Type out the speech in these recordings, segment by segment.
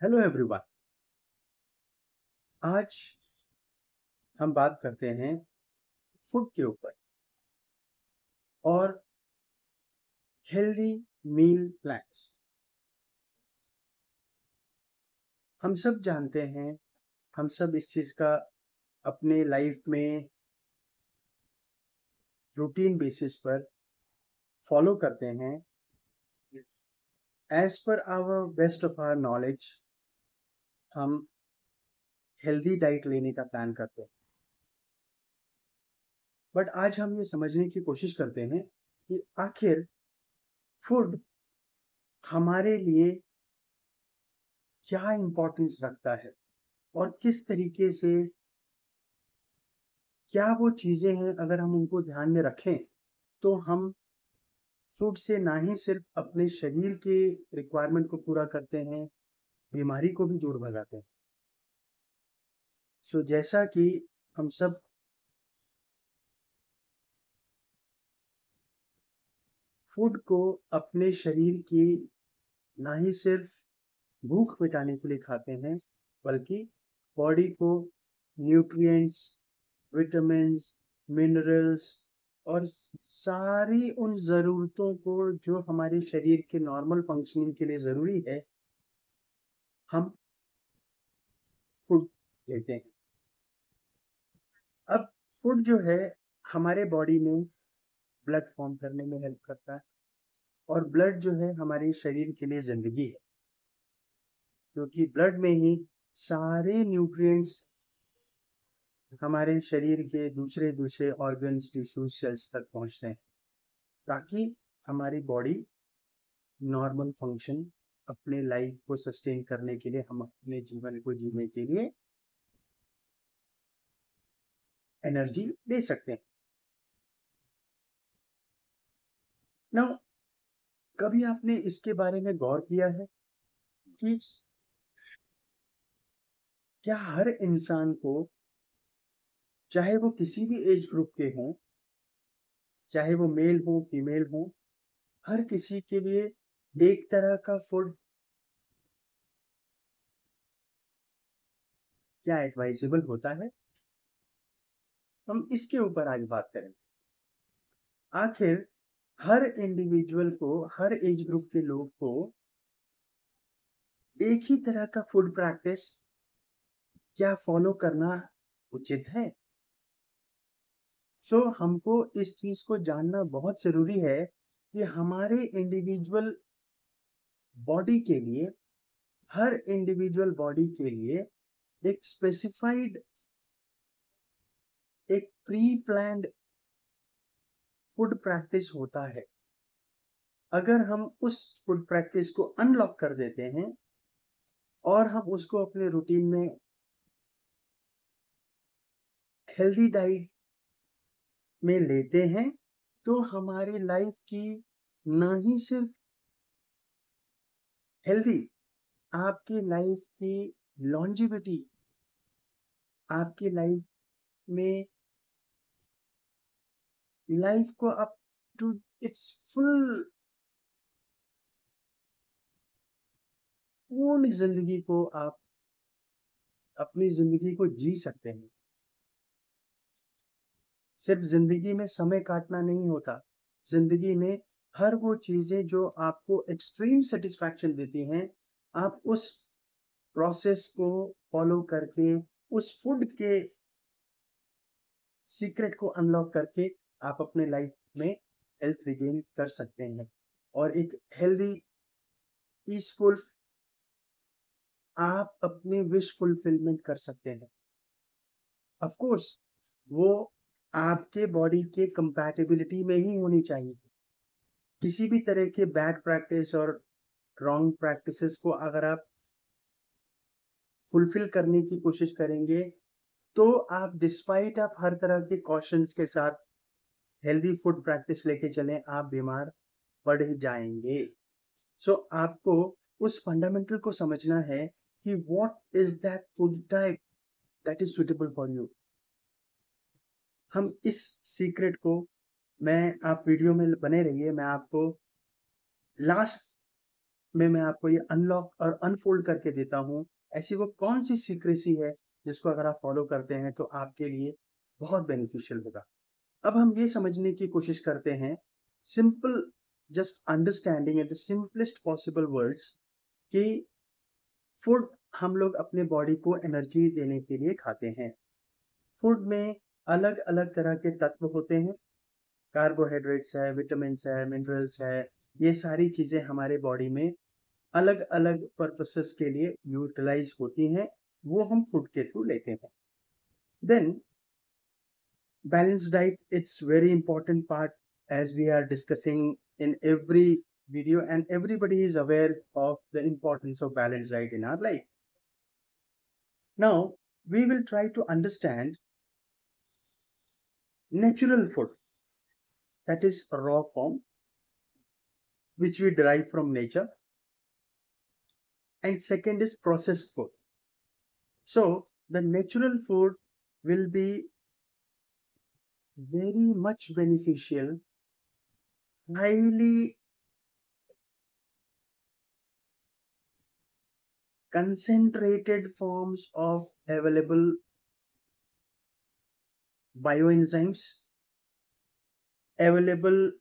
Hello everyone. आज हम बात करते हैं फूड के ऊपर और हेल्दी मील प्लान्स। हम सब जानते हैं, हम सब इस चीज़ का अपने लाइफ में रूटीन बेसिस पर फॉलो करते हैं। As per our best of our knowledge हम हेल्दी डाइट लेने का प्लान करते हैं। बट आज हम ये समझने की कोशिश करते हैं कि आखिर फूड हमारे लिए क्या इम्पोर्टेंस रखता है और किस तरीके से, क्या वो चीज़ें हैं अगर हम उनको ध्यान में रखें तो हम फूड से ना ही सिर्फ अपने शरीर के रिक्वायरमेंट को पूरा करते हैं, बीमारी को भी दूर भगाते हैं। जैसा कि हम सब फूड को अपने शरीर की ना ही सिर्फ भूख मिटाने के लिए खाते हैं, बल्कि बॉडी को न्यूट्रिएंट्स, विटामिन्स, मिनरल्स और सारी उन ज़रूरतों को जो हमारे शरीर के नॉर्मल फंक्शनिंग के लिए ज़रूरी है, हम फूड लेते हैं। अब फूड जो है हमारे बॉडी में ब्लड फॉर्म करने में हेल्प करता है और ब्लड जो है हमारे शरीर के लिए ज़िंदगी है, क्योंकि ब्लड में ही सारे न्यूट्रिएंट्स हमारे शरीर के दूसरे दूसरे ऑर्गन्स, टिश्यूज, सेल्स तक पहुंचते हैं ताकि हमारी बॉडी नॉर्मल फंक्शन, अपने लाइफ को सस्टेन करने के लिए, हम अपने जीवन को जीने के लिए एनर्जी ले सकते हैं। ना, कभी आपने इसके बारे में गौर किया है कि क्या हर इंसान को, चाहे वो किसी भी एज ग्रुप के हों, चाहे वो मेल हो फीमेल हो, हर किसी के लिए एक तरह का फूड क्या एडवाइजेबल होता है? हम इसके ऊपर आज बात करें। आखिर हर इंडिविजुअल को, हर एज ग्रुप के लोग को एक ही तरह का फूड प्रैक्टिस क्या फॉलो करना उचित है? हमको इस चीज को जानना बहुत जरूरी है कि हमारे इंडिविजुअल बॉडी के लिए, हर इंडिविजुअल बॉडी के लिए एक स्पेसिफाइड, एक प्री प्लान्ड फूड प्रैक्टिस होता है। अगर हम उस फूड प्रैक्टिस को अनलॉक कर देते हैं और हम उसको अपने रूटीन में हेल्दी डाइट में लेते हैं, तो हमारी लाइफ की ना ही सिर्फ हेल्दी, आपकी लाइफ की लॉन्जिविटी, आपकी लाइफ में, लाइफ को अप टू इट्स फुल, पूर्ण जिंदगी को आप अपनी जिंदगी को जी सकते हैं। सिर्फ जिंदगी में समय काटना नहीं होता, जिंदगी में हर वो चीजें जो आपको एक्सट्रीम सेटिस्फैक्शन देती हैं, आप उस प्रोसेस को फॉलो करके, उस फूड के सीक्रेट को अनलॉक करके आप अपने लाइफ में हेल्थ रिगेन कर सकते हैं और एक हेल्दी, पीसफुल, आप अपने विश फुलफिलमेंट कर सकते हैं। ऑफ कोर्स वो आपके बॉडी के कंपैटिबिलिटी में ही होनी चाहिए। किसी भी तरह के बैड प्रैक्टिस और रॉन्ग प्रैक्टिसेस को अगर आप फुलफिल करने की कोशिश करेंगे, तो आप, डिस्पाइट आप हर तरह के कॉशंस के साथ हेल्दी फूड प्रैक्टिस लेके चलें, आप बीमार पड़ ही जाएंगे। आपको उस फंडामेंटल को समझना है कि what is that food type that is suitable for you. हम इस सीक्रेट को, मैं, आप वीडियो में बने रहिए, मैं आपको लास्ट में मैं आपको ये अनलॉक और अनफोल्ड करके देता हूँ, ऐसी वो कौन सी सीक्रेसी है जिसको अगर आप फॉलो करते हैं तो आपके लिए बहुत बेनिफिशियल होगा। अब हम ये समझने की कोशिश करते हैं, simple, just understanding in the simplest possible words, कि फूड हम लोग अपने बॉडी को एनर्जी देने के लिए खाते हैं। फूड में अलग अलग तरह के तत्व होते हैं, कार्बोहाइड्रेट्स है, विटामिन्स है, मिनरल्स है, ये सारी चीजें हमारे बॉडी में अलग अलग पर्पसेस के लिए यूटिलाइज होती हैं, वो हम फूड के थ्रू लेते हैं। Then balanced diet, it's very important part, as we are discussing in every video, and everybody is aware of the importance of balanced diet in our life. Now we will try to understand natural food, that is raw form, which we derive from nature, and second is processed food. So the natural food will be very much beneficial, highly concentrated forms of available bioenzymes, available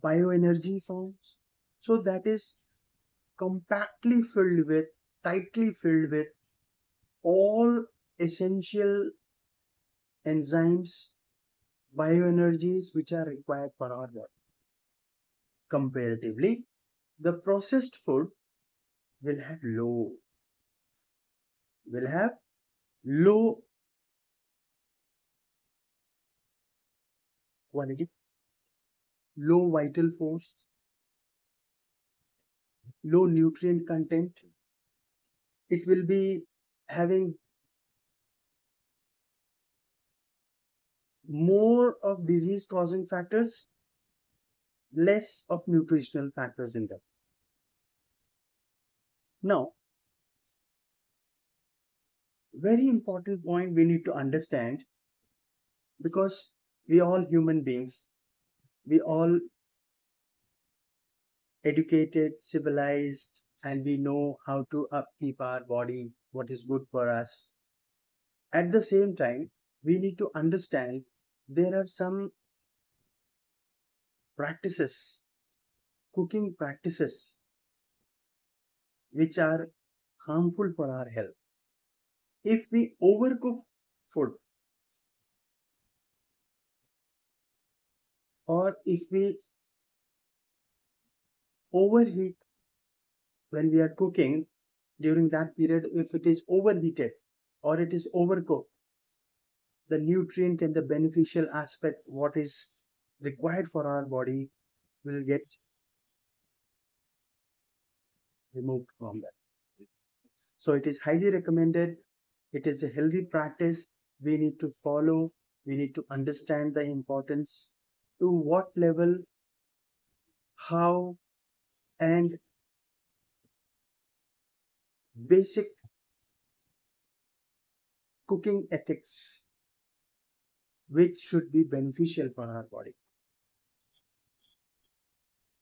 bioenergy forms. So that is compactly filled with, tightly filled with all essential enzymes, bioenergies which are required for our body. Comparatively, the processed food will have low quality, low vital force, low nutrient content. It will be having more of disease causing factors, less of nutritional factors in them. Now, very important point we need to understand, because we all human beings, we all educated, civilized, and we know how to upkeep our body, what is good for us. At the same time, we need to understand there are some practices, cooking practices, which are harmful for our health. If we overcook food, or if we overheat when we are cooking, during that period, if it is overheated or it is overcooked, the nutrient and the beneficial aspect, what is required for our body, will get removed from that. So it is highly recommended. It is a healthy practice we need to follow. We need to understand the importance, to what level, how, and basic cooking ethics which should be beneficial for our body.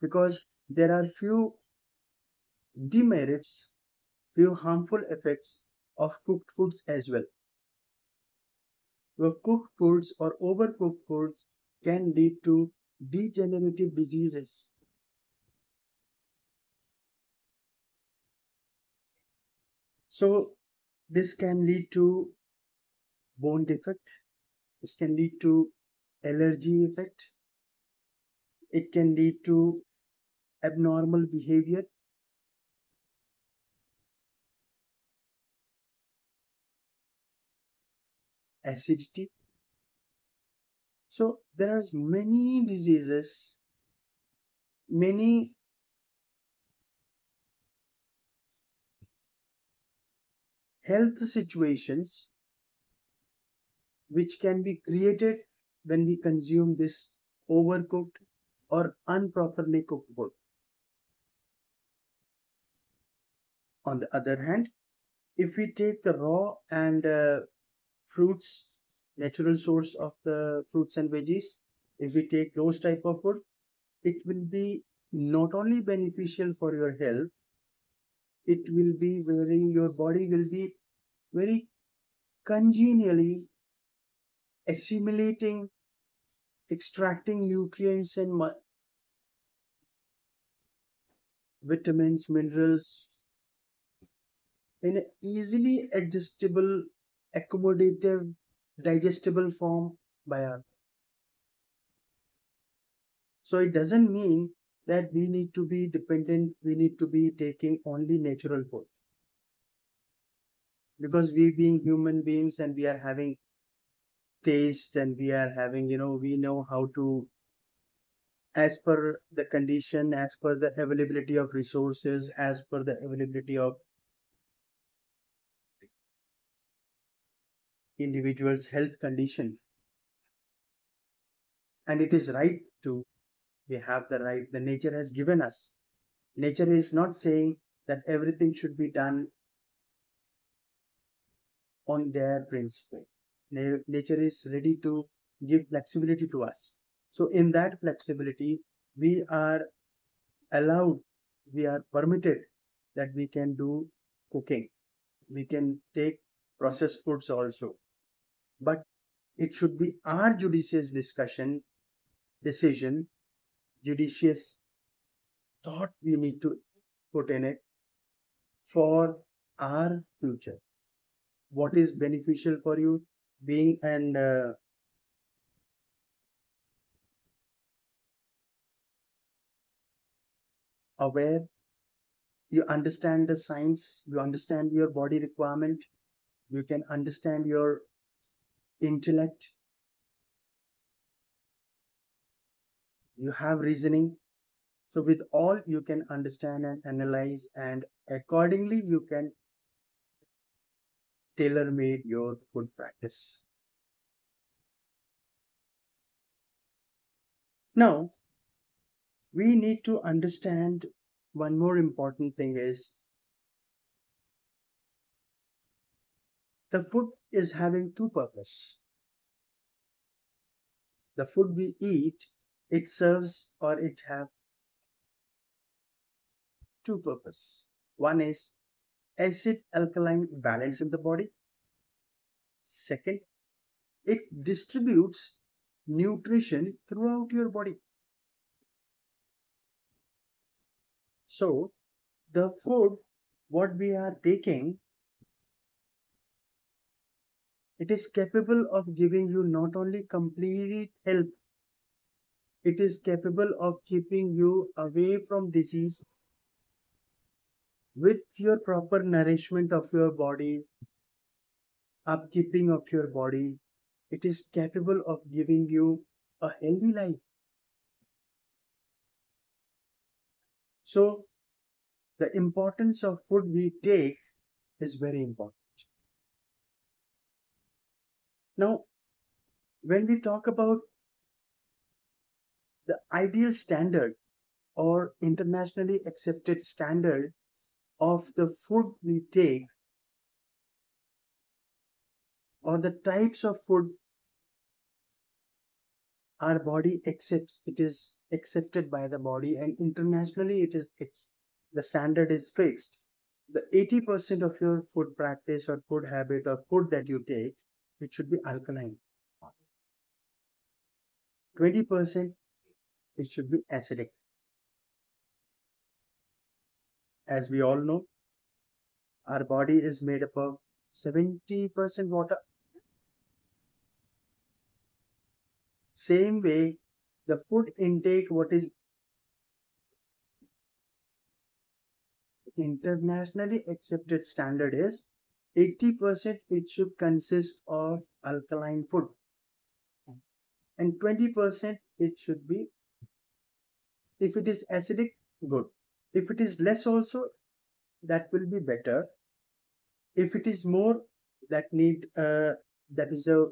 Because there are few demerits, few harmful effects of cooked foods as well. Where cooked foods or overcooked foods can lead to degenerative diseases. So this can lead to bone defect, this can lead to allergy effect, it can lead to abnormal behavior, acidity. So there are many diseases, many health situations which can be created when we consume this overcooked or improperly cooked food. On the other hand, if we take the raw and fruits, natural source of the fruits and veggies, if we take those type of food, it will be not only beneficial for your health, it will be your body will be very congenially assimilating, extracting nutrients and vitamins, minerals in an easily adjustable, accommodative, digestible form by our. So it doesn't mean that we need to be dependent, we need to be taking only natural food. Because we being human beings and we are having taste and we are having, we know how to, as per the condition, as per the availability of resources, as per the availability of individual's health condition. And it is right to, we have the right, the nature has given us. Nature is not saying that everything should be done on their principle. Nature is ready to give flexibility to us. So in that flexibility, we are allowed, we are permitted that we can do cooking. We can take processed foods also. But it should be our judicious decision, judicious thought we need to put in it for our future. What is beneficial for you, being and aware, you understand the science, you understand your body requirement, you can understand your intellect, you have reasoning. So with all you can understand and analyze, and accordingly you can tailor made your food practice. Now we need to understand one more important thing is the food is having two purposes. The food we eat, it serves or it have two purposes. One is acid alkaline balance in the body. Second, it distributes nutrition throughout your body. So the food what we are taking, it is capable of giving you not only complete health, it is capable of keeping you away from disease with your proper nourishment of your body, upkeeping of your body. It is capable of giving you a healthy life. So the importance of food we take is very important. Now, when we talk about the ideal standard or internationally accepted standard of the food we take or the types of food our body accepts, it is accepted by the body, and internationally the standard is fixed. The 80% of your food practice or food habit or food that you take, it should be alkaline. 20% it should be acidic. As we all know, our body is made up of 70% water. Same way, the food intake, what is internationally accepted standard is 80% it should consist of alkaline food and 20% it should be, if it is acidic, good. If it is less also, that will be better. If it is more, that is a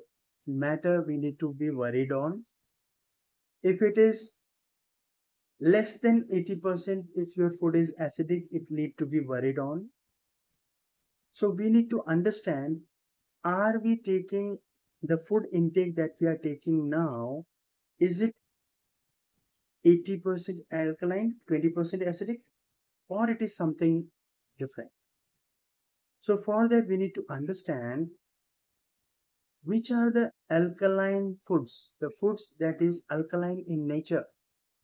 matter we need to be worried on. If it is less than 80%, if your food is acidic, it need to be worried on. So we need to understand, are we taking the food intake that we are taking now, is it 80% alkaline, 20% acidic, or it is something different. So for that, we need to understand which are the alkaline foods, the foods that is alkaline in nature,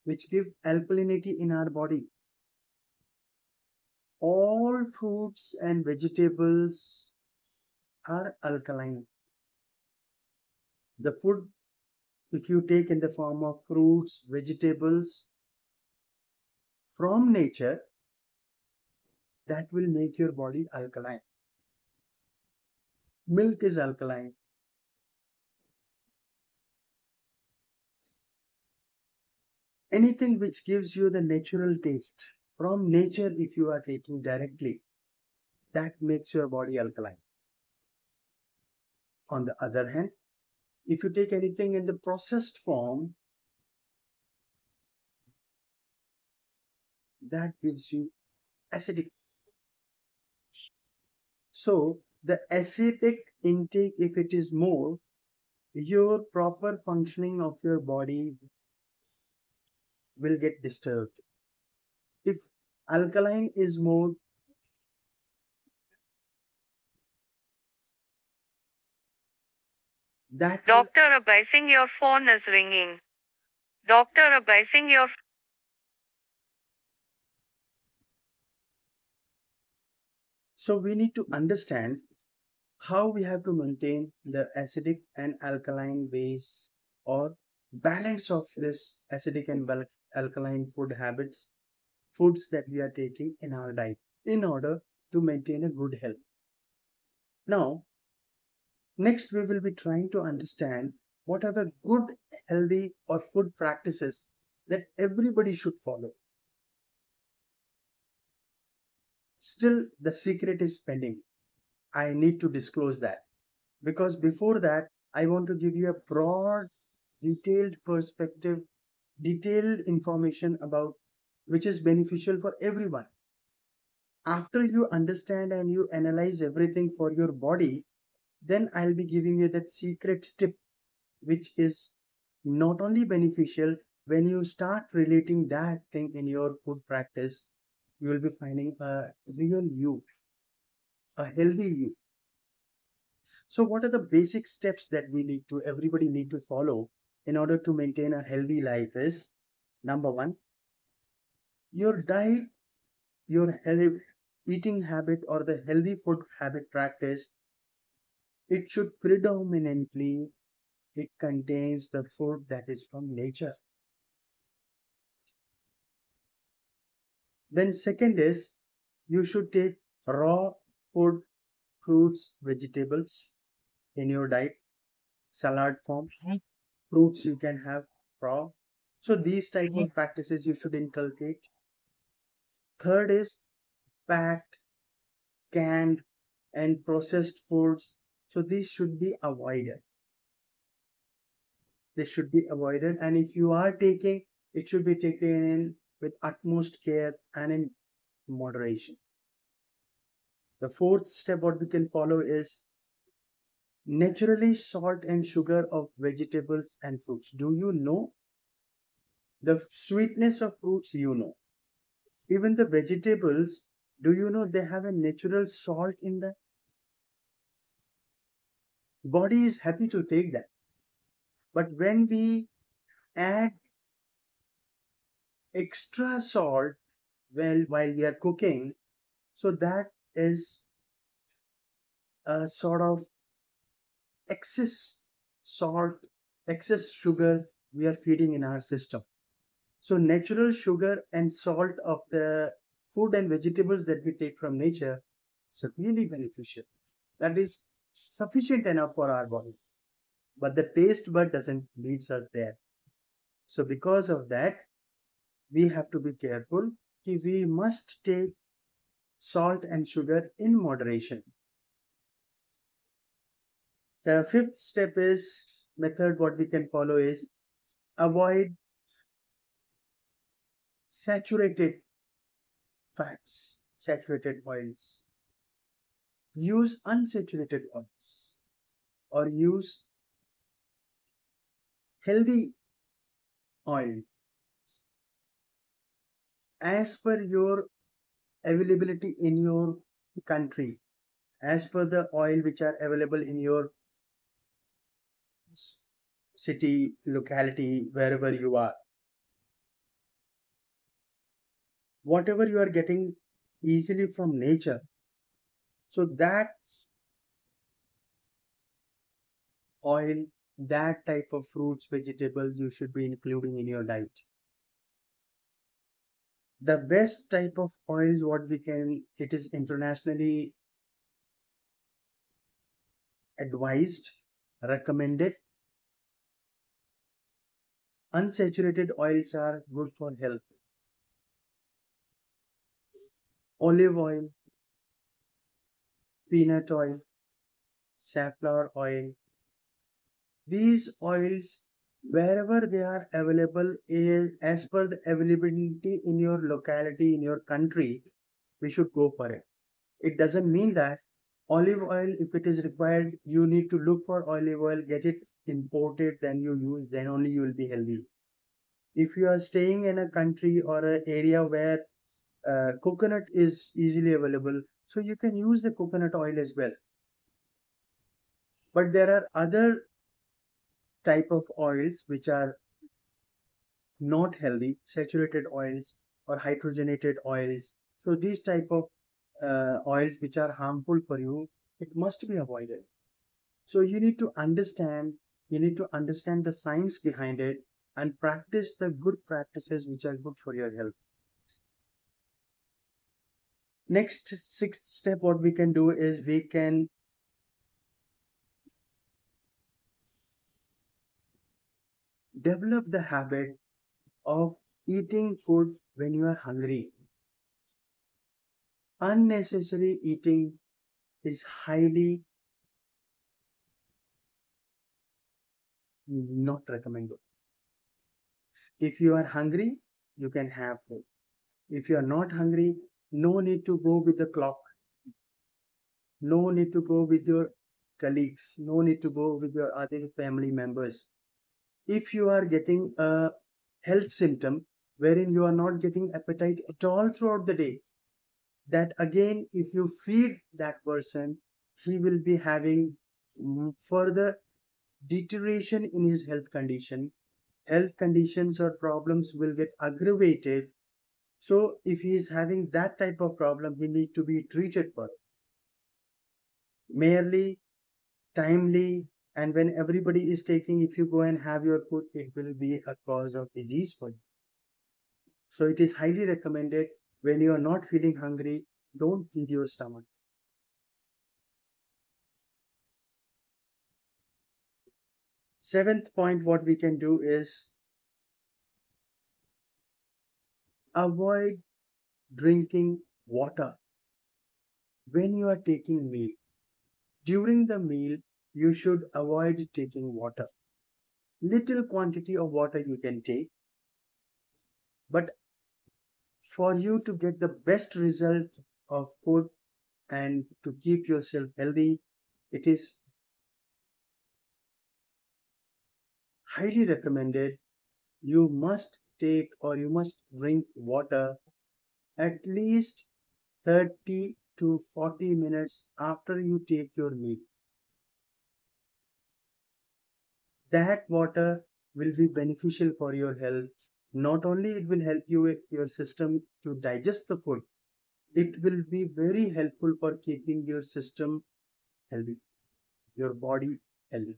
which give alkalinity in our body. All fruits and vegetables are alkaline. The food, if you take in the form of fruits, vegetables from nature, that will make your body alkaline. Milk is alkaline. Anything which gives you the natural taste from nature, if you are taking directly, that makes your body alkaline. On the other hand, if you take anything in the processed form, that gives you acidic. So the acidic intake, if it is more, your proper functioning of your body will get disturbed. If alkaline is more, that will, Doctor Abising, your phone is ringing. Doctor Abising, your so we need to understand how we have to maintain the acidic and alkaline base or balance of this acidic and alkaline food habits, foods that we are taking in our diet in order to maintain a good health. Now, next we will be trying to understand what are the good, healthy or food practices that everybody should follow. Still, the secret is pending. I need to disclose that because before that, I want to give you a broad, detailed perspective, detailed information about which is beneficial for everyone. After you understand and you analyze everything for your body, then I'll be giving you that secret tip, which is not only beneficial when you start relating that thing in your food practice, you will be finding a real you, a healthy you. So what are the basic steps that everybody need to follow in order to maintain a healthy life is number one, your diet, your eating habit or the healthy food habit practice, it should predominantly, it contains the food that is from nature. Then second is you should take raw food, fruits, vegetables in your diet, salad form, fruits you can have raw. So these type of practices you should inculcate. Third is packed, canned, and processed foods. So these should be avoided. They should be avoided. And if you are taking, it should be taken in with utmost care and in moderation. The fourth step what we can follow is naturally salt and sugar of vegetables and fruits. Do you know the sweetness of fruits? You know. Even the vegetables, do you know they have a natural salt in them? Body is happy to take that. But when we add extra salt while we are cooking, so that is a sort of excess salt, excess sugar we are feeding in our system. So natural sugar and salt of the food and vegetables that we take from nature is really beneficial. That is sufficient enough for our body. But the taste bud doesn't leaves us there. So because of that, we have to be careful. We must take salt and sugar in moderation. The fifth step is method what we can follow is avoid saturated fats, saturated oils. Use unsaturated oils or use healthy oils. as per your availability in your country, as per the oil which are available in your city, locality, wherever you are. Whatever you are getting easily from nature, so that oil, that type of fruits, vegetables you should be including in your diet. The best type of oils what we can, it is internationally advised, recommended. Unsaturated oils are good for health. Olive oil, peanut oil, safflower oil, these oils, wherever they are available, is as per the availability in your locality, in your country, we should go for it. It doesn't mean that olive oil, if it is required, you need to look for olive oil, get it imported, then you use, then only you will be healthy. If you are staying in a country or an area where coconut is easily available, so you can use the coconut oil as well. But there are other type of oils which are not healthy, saturated oils or hydrogenated oils. So these type of oils which are harmful for you, it must be avoided. So you need to understand the science behind it and practice the good practices which are good for your health. Next, sixth step, what we can do is we can develop the habit of eating food when you are hungry. Unnecessary eating is highly not recommended. If you are hungry, you can have food. If you are not hungry, no need to go with the clock. No need to go with your colleagues. No need to go with your other family members. If you are getting a health symptom wherein you are not getting appetite at all throughout the day, that again, if you feed that person, he will be having further deterioration in his health condition. Health conditions or problems will get aggravated. So if he is having that type of problem, he need to be treated for it. Merely, timely, and when everybody is taking, if you go and have your food, it will be a cause of disease for you. So it is highly recommended when you are not feeling hungry, don't feed your stomach. Seventh point, what we can do is avoid drinking water when you are taking meal. During the meal, you should avoid taking water. Little quantity of water you can take, but for you to get the best result of food and to keep yourself healthy, it is highly recommended you must take or you must drink water at least 30 to 40 minutes after you take your meal. That water will be beneficial for your health. Not only it will help you with your system to digest the food, it will be very helpful for keeping your system healthy, your body healthy.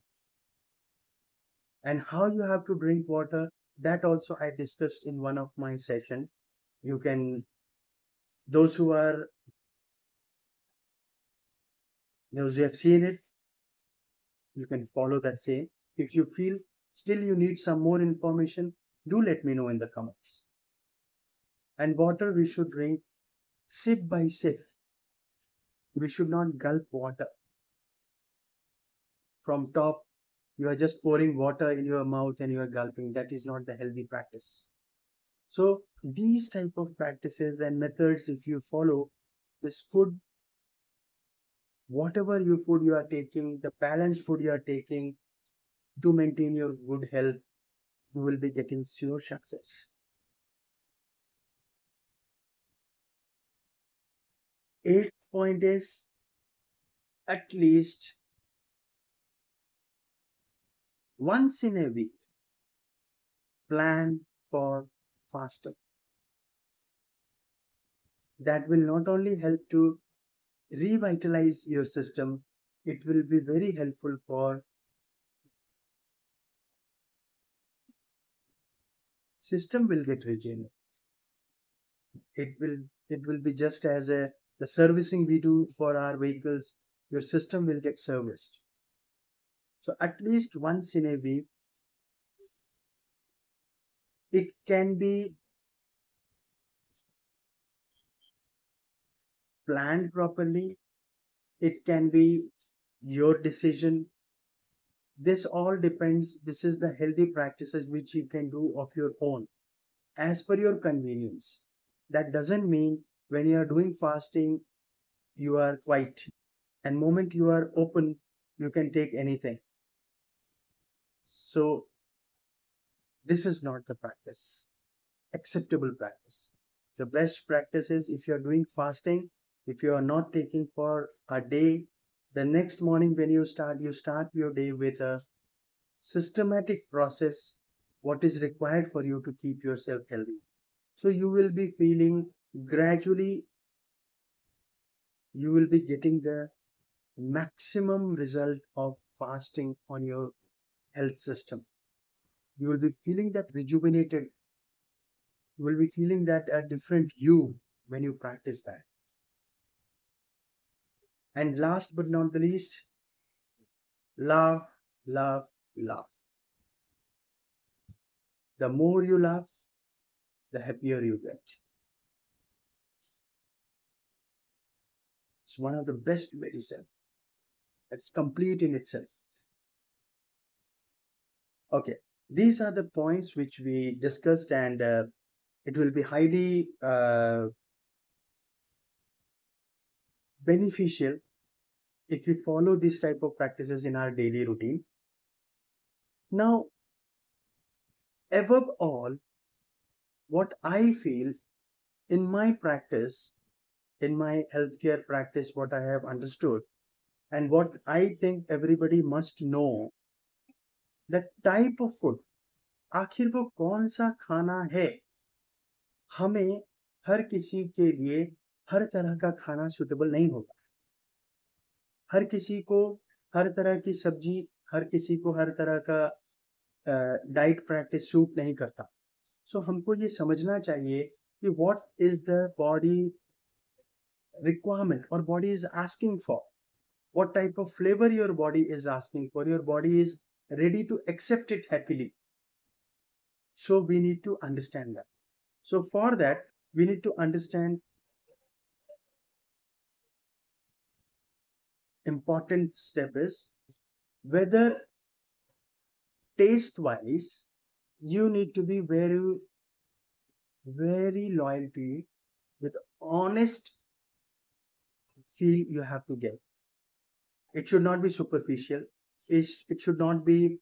And how you have to drink water, that also I discussed in one of my session. You can, those who are, those who have seen it, you can follow that same. If you feel still you need some more information, do let me know in the comments. And water we should drink sip by sip. We should not gulp water. From top, you are just pouring water in your mouth and you are gulping. That is not the healthy practice. So these type of practices and methods, if you follow, this food, whatever your food you are taking, the balanced food you are taking to maintain your good health, you will be getting sure success. Eighth point is at least once in a week, plan for fasting. That will not only help to revitalize your system, it will be very helpful for system will get regenerated. It will be just as the servicing we do for our vehicles, your system will get serviced. So at least once in a week, it can be planned properly, it can be your decision. This all depends. This is the healthy practices which you can do of your own as per your convenience. That doesn't mean when you are doing fasting, you are quiet, and moment you are open, you can take anything. So this is not the practice, acceptable practice. The best practice is if you are doing fasting, if you are not taking for a day, the next morning when you start your day with a systematic process, what is required for you to keep yourself healthy. So you will be feeling gradually, you will be getting the maximum result of fasting on your health system. You will be feeling that rejuvenated. You will be feeling that a different you when you practice that. And last but not the least, love, love, love. The more you love, the happier you get. It's one of the best medicine. It's complete in itself. Okay, these are the points which we discussed, and it will be highly beneficial if we follow this type of practices in our daily routine. Now, above all, what I feel in my practice, in my healthcare practice, what I have understood, and what I think everybody must know, the type of food, आखिर वो कौन सा खाना है, हमें हर किसी के लिए हर तरह का खाना सुटेबल नहीं होगा. हर किसी को हर तरह की सब्जी, हर किसी को हर तरह का डाइट प्रैक्टिस सूट नहीं करता. सो हमको ये समझना चाहिए कि what is the body requirement or body is asking for, what type of flavor your body is asking for, your body is ready to accept it happily. So we need to understand that. So for that we need to understand important step is whether taste wise you need to be very very loyal to it, with honest feel you have to get. It should not be superficial. It should not be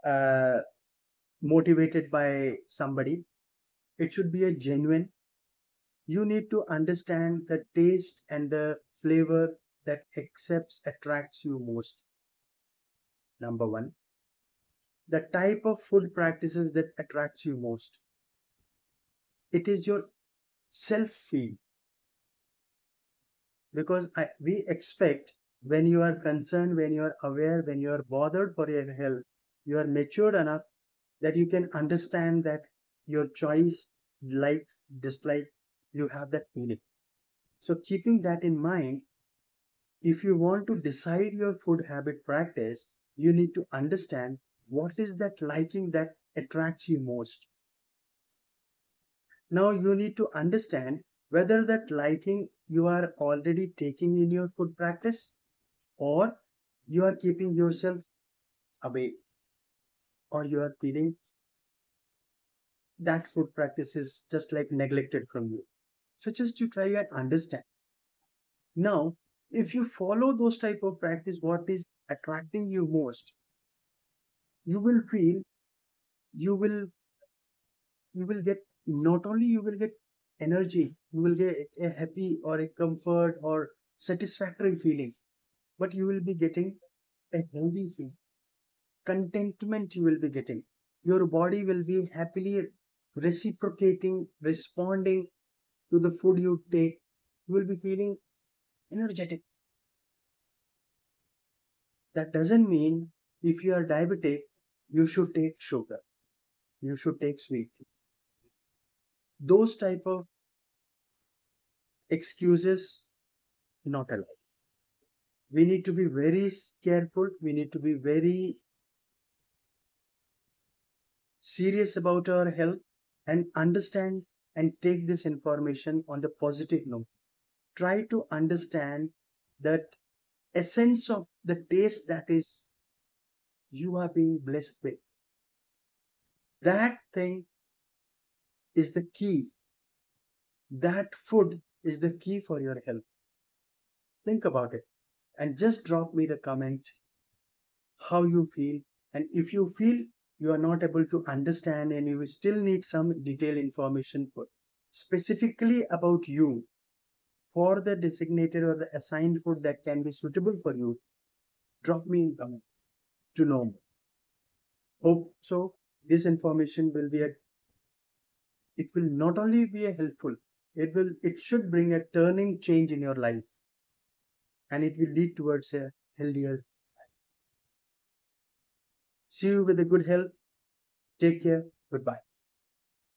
uh, motivated by somebody. It should be a genuine. You need to understand the taste and the flavor that attracts you most. Number one, the type of food practices that attracts you most. It is your self feel, because we expect when you are concerned, when you are aware, when you are bothered for your health, you are matured enough that you can understand that your choice, likes, dislike, you have that feeling. So keeping that in mind, if you want to decide your food habit practice, you need to understand what is that liking that attracts you most. Now you need to understand whether that liking you are already taking in your food practice, or you are keeping yourself away, or you are feeling that food practice is just like neglected from you. So just to try and understand. Now, if you follow those type of practice, what is attracting you most, you will feel, you will you will get, not only you will get energy, You will get a happy or a comfort or satisfactory feeling, but you will be getting a healthy feeling. Contentment you will be getting. Your body will be happily reciprocating, responding to the food you take. You will be feeling energetic. That doesn't mean if you are diabetic, you should take sugar, you should take sweet. Those type of excuses not allowed. We need to be very careful. We need to be very serious about our health and understand and take this information on the positive note. Try to understand that essence of the taste that is you are being blessed with. That thing is the key. That food is the key for your health. Think about it and just drop me the comment how you feel. And if you feel you are not able to understand and you still need some detailed information for specifically about you for the designated or the assigned food that can be suitable for you, drop me in comment to know more. Hope so this information will be a it will not only be a helpful, it should bring a turning change in your life and it will lead towards a healthier. See you with a good health. Take care. Goodbye.